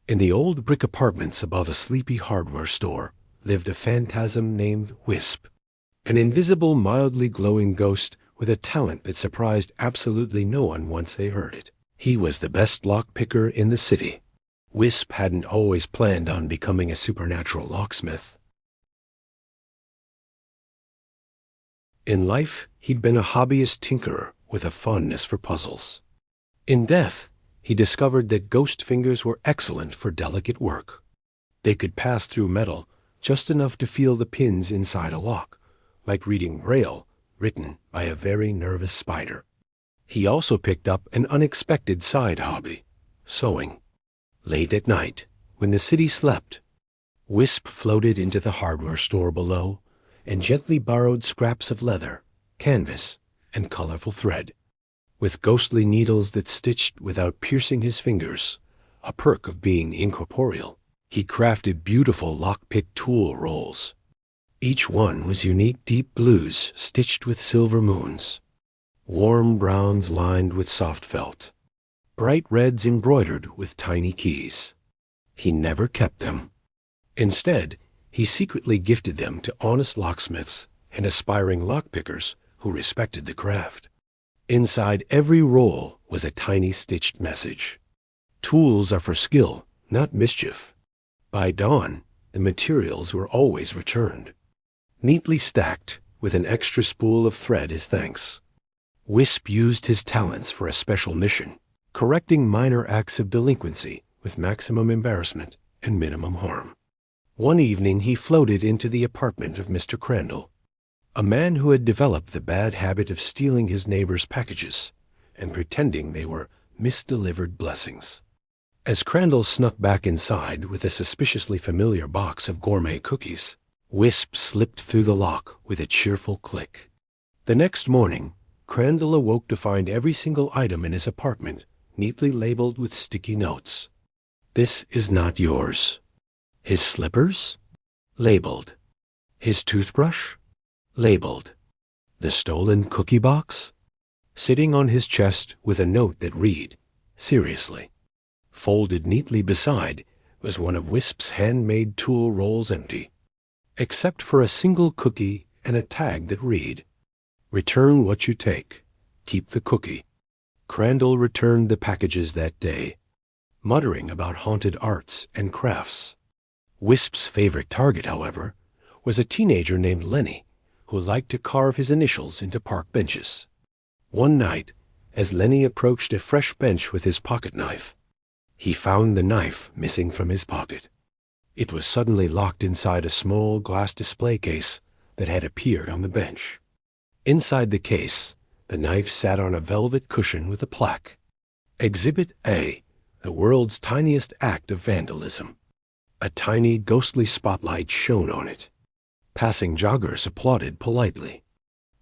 In the old brick apartments above a sleepy hardware store lived a phantasm named Wisp, an invisible, mildly glowing ghost with a talent that surprised absolutely no one once they heard it. He was the best lockpicker in the city. Wisp hadn't always planned on becoming a supernatural locksmith. In life, he'd been a hobbyist tinkerer with a fondness for puzzles. In death, he discovered that ghost fingers were excellent for delicate work. They could pass through metal just enough to feel the pins inside a lock, like reading Braille written by a very nervous spider. He also picked up an unexpected side hobby, sewing. Late at night, when the city slept, Wisp floated into the hardware store below and gently borrowed scraps of leather, canvas, and colorful thread. With ghostly needles that stitched without piercing his fingers, a perk of being incorporeal, he crafted beautiful lockpick tool rolls. Each one was unique deep blues stitched with silver moons, warm browns lined with soft felt, bright reds embroidered with tiny keys. He never kept them. Instead, he secretly gifted them to honest locksmiths and aspiring lockpickers who respected the craft. Inside every roll was a tiny stitched message. Tools are for skill, not mischief. By dawn, the materials were always returned, neatly stacked with an extra spool of thread as thanks. Wisp used his talents for a special mission, correcting minor acts of delinquency with maximum embarrassment and minimum harm. One evening he floated into the apartment of Mr. Crandall, a man who had developed the bad habit of stealing his neighbors' packages and pretending they were misdelivered blessings. As Crandall snuck back inside with a suspiciously familiar box of gourmet cookies, Wisp slipped through the lock with a cheerful click. The next morning, Crandall awoke to find every single item in his apartment neatly labeled with sticky notes. "This is not yours." His slippers? Labeled. His toothbrush? Labeled. The stolen cookie box? Sitting on his chest with a note that read, "Seriously." Folded neatly beside was one of Wisp's handmade tool rolls, empty, except for a single cookie and a tag that read, "Return what you take. Keep the cookie." Crandall returned the packages that day, muttering about haunted arts and crafts. Wisp's favorite target, however, was a teenager named Lenny, who liked to carve his initials into park benches. One night, as Lenny approached a fresh bench with his pocket knife, he found the knife missing from his pocket. It was suddenly locked inside a small glass display case that had appeared on the bench. Inside the case, the knife sat on a velvet cushion with a plaque. Exhibit A, the world's tiniest act of vandalism. A tiny, ghostly spotlight shone on it. Passing joggers applauded politely.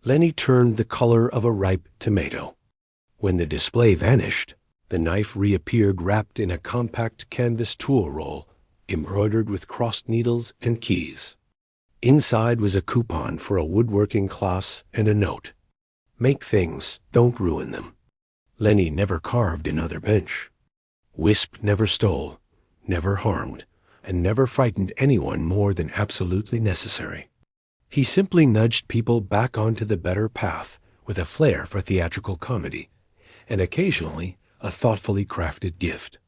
Lenny turned the color of a ripe tomato. When the display vanished, the knife reappeared wrapped in a compact canvas tool roll, embroidered with crossed needles and keys. Inside was a coupon for a woodworking class and a note. "Make things, don't ruin them." Lenny never carved another bench. Wisp never stole, never harmed, and never frightened anyone more than absolutely necessary. He simply nudged people back onto the better path with a flair for theatrical comedy, and occasionally a thoughtfully crafted gift.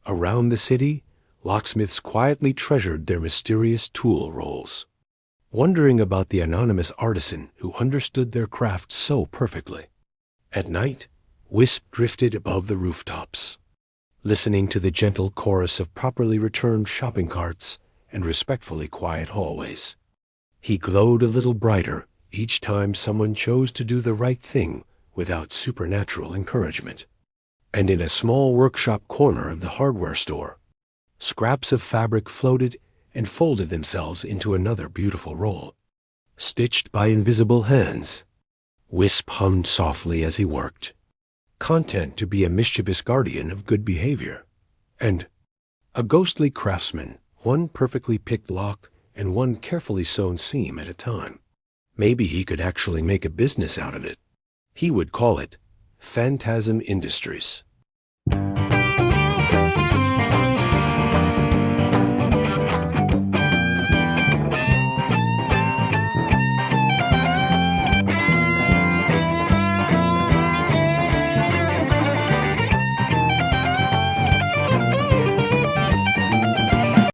Around the city, locksmiths quietly treasured their mysterious tool rolls, wondering about the anonymous artisan who understood their craft so perfectly. At night, Wisp drifted above the rooftops, listening to the gentle chorus of properly returned shopping carts and respectfully quiet hallways. He glowed a little brighter each time someone chose to do the right thing without supernatural encouragement. And in a small workshop corner of the hardware store, scraps of fabric floated and folded themselves into another beautiful roll. Stitched by invisible hands, Wisp hummed softly as he worked, content to be a mischievous guardian of good behavior, and a ghostly craftsman, one perfectly picked lock and one carefully sewn seam at a time. Maybe he could actually make a business out of it. He would call it Phantasm Industries.